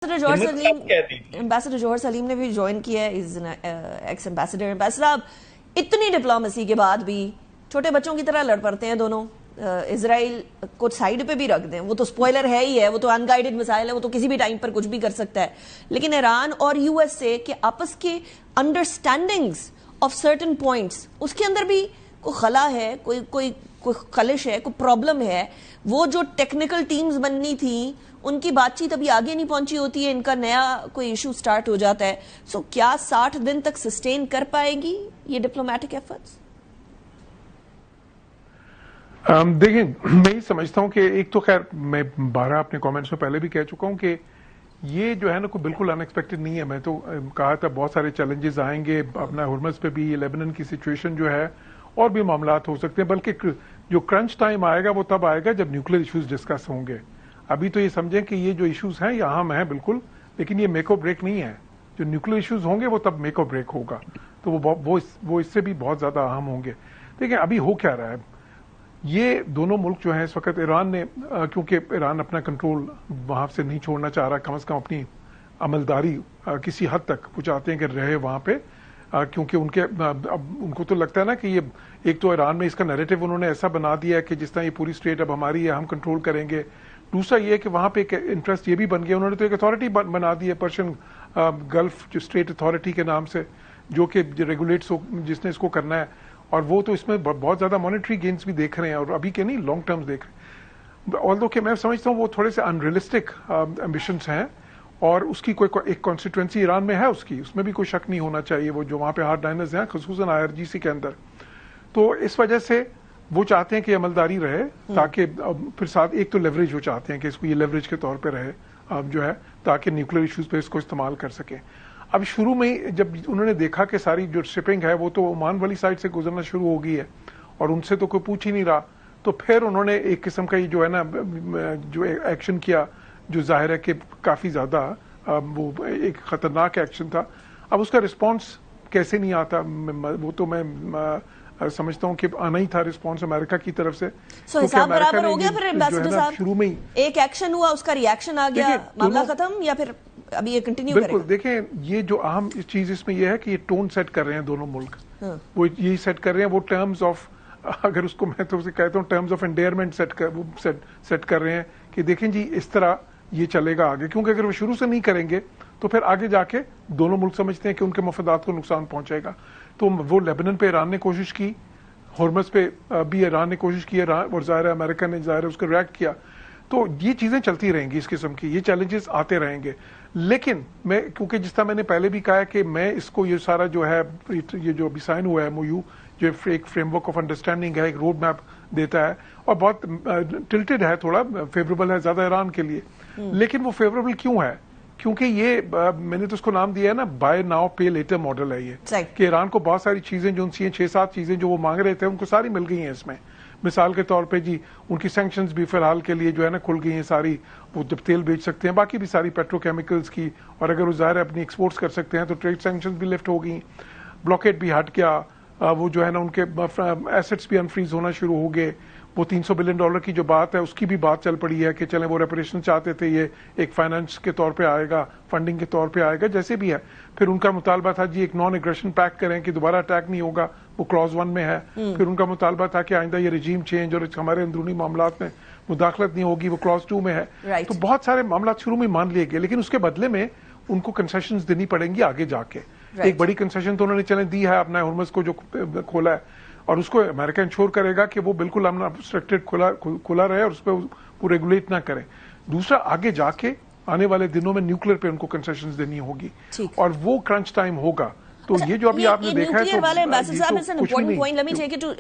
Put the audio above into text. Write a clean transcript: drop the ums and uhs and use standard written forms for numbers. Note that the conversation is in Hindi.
एम्बेसडर जौहर सलीम ने भी ज्वाइन किया है, इज एक्स एम्बेसडर। एम्बेसडर साहब, इतनी डिप्लोमेसी के बाद भी छोटे बच्चों की तरह लड़ पड़ते हैं दोनों। इजराइल को साइड पे भी रख दें, वो तो स्पॉइलर है ही है, वो तो अनगाइडेड मिसाइल है, वो तो किसी भी टाइम पर कुछ भी कर सकता है। लेकिन ईरान और यूएसए के आपस के अंडरस्टैंडिंग्स ऑफ सर्टेन पॉइंट्स, उसके अंदर भी कोई खला है, कोई खलिश है, कोई प्रॉब्लम है। वो जो टेक्निकल टीम्स बननी थी, उनकी बातचीत अभी आगे नहीं पहुंची होती है, इनका नया कोई इशू स्टार्ट हो जाता है। सो क्या 60 दिन तक सस्टेन कर पाएगी ये डिप्लोमेटिक एफर्ट्स? देखिए, मैं ही समझता हूं कि एक तो खैर मैं 12 अपने कमेंट्स में पहले भी कह चुका हूं कि ये जो है ना कोई बिल्कुल अनएक्सपेक्टेड नहीं है। मैं तो कहा था बहुत सारे चैलेंजेस आएंगे, अपना हुर्मस पे भी, लेबनान की सिचुएशन जो है, और भी मामलात हो सकते हैं। बल्कि जो क्रंच टाइम आएगा वो तब आएगा जब न्यूक्लियर इश्यूज डिस्कस होंगे। अभी तो ये समझें कि ये जो इश्यूज हैं ये अहम है बिल्कुल, लेकिन ये मेक और ब्रेक नहीं है। जो न्यूक्लियर इश्यूज होंगे वो तब मेक और ब्रेक होगा, तो वो इससे भी बहुत ज्यादा अहम होंगे। देखिए अभी हो क्या रहा है, ये दोनों मुल्क जो हैं इस वक्त, ईरान ने क्योंकि ईरान अपना कंट्रोल वहां से नहीं छोड़ना चाह रहा, कम से कम अपनी अमलदारी किसी हद तक वो चाहते हैं कि रहे वहां पे, क्योंकि उनको तो लगता है ना कि ये एक तो ईरान में इसका नैरेटिव उन्होंने ऐसा बना दिया है कि जिस तरह ये पूरी स्टेट अब हमारी है, हम कंट्रोल करेंगे। दूसरा ये है कि वहां पे एक इंटरेस्ट ये भी बन गया, उन्होंने तो एक अथॉरिटी बना दी है, पर्शियन गल्फ जो स्टेट अथॉरिटी के नाम से, जो कि रेगुलेट्स जिसने इसको करना है। और वो तो इसमें बहुत ज्यादा मॉनेटरी गेन्स भी देख रहे हैं, और अभी के नहीं लॉन्ग टर्म्स देख रहे हैं। ऑल्दो कि मैं समझता हूँ वो थोड़े से अनरियलिस्टिक एम्बिशंस हैं, और उसकी कोई एक कॉन्स्टिट्यूएंसी ईरान में है उसकी, उसमें भी कोई शक नहीं होना चाहिए। वो जो वहां पे हार्ड डाइनर्स हैं, खुसूसन IRGC के अंदर, तो इस वजह से वो चाहते हैं कि अमलदारी रहे, ताकि फिर साथ एक तो लेवरेज वो चाहते हैं कि इसको ये लेवरेज के तौर पे रहे जो है, ताकि न्यूक्लियर इश्यूज पे इसको इस्तेमाल कर सके। अब शुरू में ही जब उन्होंने देखा कि सारी जो शिपिंग है वो तो ओमान वाली साइड से गुजरना शुरू हो गई है और उनसे तो कोई पूछ ही नहीं रहा, तो फिर उन्होंने एक किस्म का ये जो है ना जो एक्शन किया, जो जाहिर है कि काफी ज्यादा वो एक खतरनाक एक्शन था। अब उसका रिस्पॉन्स कैसे नहीं आता, वो तो मैं समझता हूँ कि आना ही था रिस्पॉन्स अमेरिका की तरफ से। हिसाब बराबर हो गया फिर एम्बेसडर साहब? शुरू में ही एक एक्शन हुआ, उसका रिएक्शन आ गया, मामला खत्म, या फिर अभी ये कंटिन्यू करेगा? बिल्कुल, देखें ये जो अहम चीज इसमें यह है कि ये टोन सेट कर रहे हैं दोनों मुल्क। वो यही सेट कर रहे हैं, वो टर्म्स ऑफ, अगर उसको मैं तो उसे कहता हूँ टर्म्स ऑफ एंडेयरमेंट सेट कर रहे हैं कि देखें जी इस तरह ये चलेगा आगे। क्योंकि अगर वो शुरू से नहीं करेंगे तो फिर आगे जाके दोनों मुल्क समझते हैं कि उनके मफादात को नुकसान पहुंचेगा। तो वो लेबनान पे ईरान ने कोशिश की, हुर्मस पे भी ईरान ने कोशिश की, और जाहिर है अमेरिका ने जाहिर है उसको रिएक्ट किया। तो ये चीजें चलती रहेंगी, इस किस्म की ये चैलेंजेस आते रहेंगे। लेकिन मैं, क्योंकि जिस तरह मैंने पहले भी कहा है कि मैं इसको ये सारा जो है, ये जो अभी साइन हुआ है MOU, जो एक फ्रेमवर्क ऑफ अंडरस्टैंडिंग है, एक रोड मैप देता है, और बहुत टिल्टेड है, थोड़ा फेवरेबल है ज्यादा ईरान के लिए। लेकिन वो फेवरेबल क्यों है? क्योंकि ये मैंने तो उसको नाम दिया है ना, बाय नाउ पे लेटर मॉडल है ये, कि ईरान को बहुत सारी चीजें जो उनसी 6-7 चीजें जो वो मांग रहे थे उनको सारी मिल गई हैं इसमें। मिसाल के तौर पे जी उनकी सैंक्शंस भी फिलहाल के लिए जो है ना खुल गई हैं सारी, वो जब तेल बेच सकते हैं, बाकी भी सारी पेट्रोकेमिकल्स की, और अगर वो ज़ाहिर अपनी एक्सपोर्ट्स कर सकते हैं तो ट्रेड सैंक्शंस भी लिफ्ट हो गई, ब्लॉकेट भी हट गया, वो जो है ना उनके एसेट्स भी अनफ्रीज होना शुरू हो गए। वो $300 बिलियन की जो बात है उसकी भी बात चल पड़ी है कि चलें वो रेपरेशन चाहते थे, ये एक फाइनेंस के तौर पे आएगा, फंडिंग के तौर पे आएगा, जैसे भी है। फिर उनका मुतालबा था जी एक नॉन एग्रेशन पैक्ट करें कि दोबारा अटैक नहीं होगा, वो क्लॉज 1 में है। फिर उनका मुतालबा था कि आइंदा ये रिजीम चेंज और हमारे अंदरूनी मामलात में मुदाखलत नहीं होगी, वो क्लॉज 2 में है। तो बहुत सारे मामला शुरू में मान लिए गए, लेकिन उसके बदले में उनको कंसेशंस देनी पड़ेंगी आगे जाके। एक बड़ी कंसेशन तो उन्होंने चले दी है, अपना हुर्मस को जो खोला है, और उसको अमेरिका इंश्योर करेगा कि वो बिल्कुल अनअब्स्ट्रक्टेड खुला रहे और उस पर वो रेगुलेट ना करें। दूसरा, आगे जाके आने वाले दिनों में न्यूक्लियर पे उनको कंसेशंस देनी होगी, और वो क्रंच टाइम होगा। तो ये जो अभी आपने देखा है, तो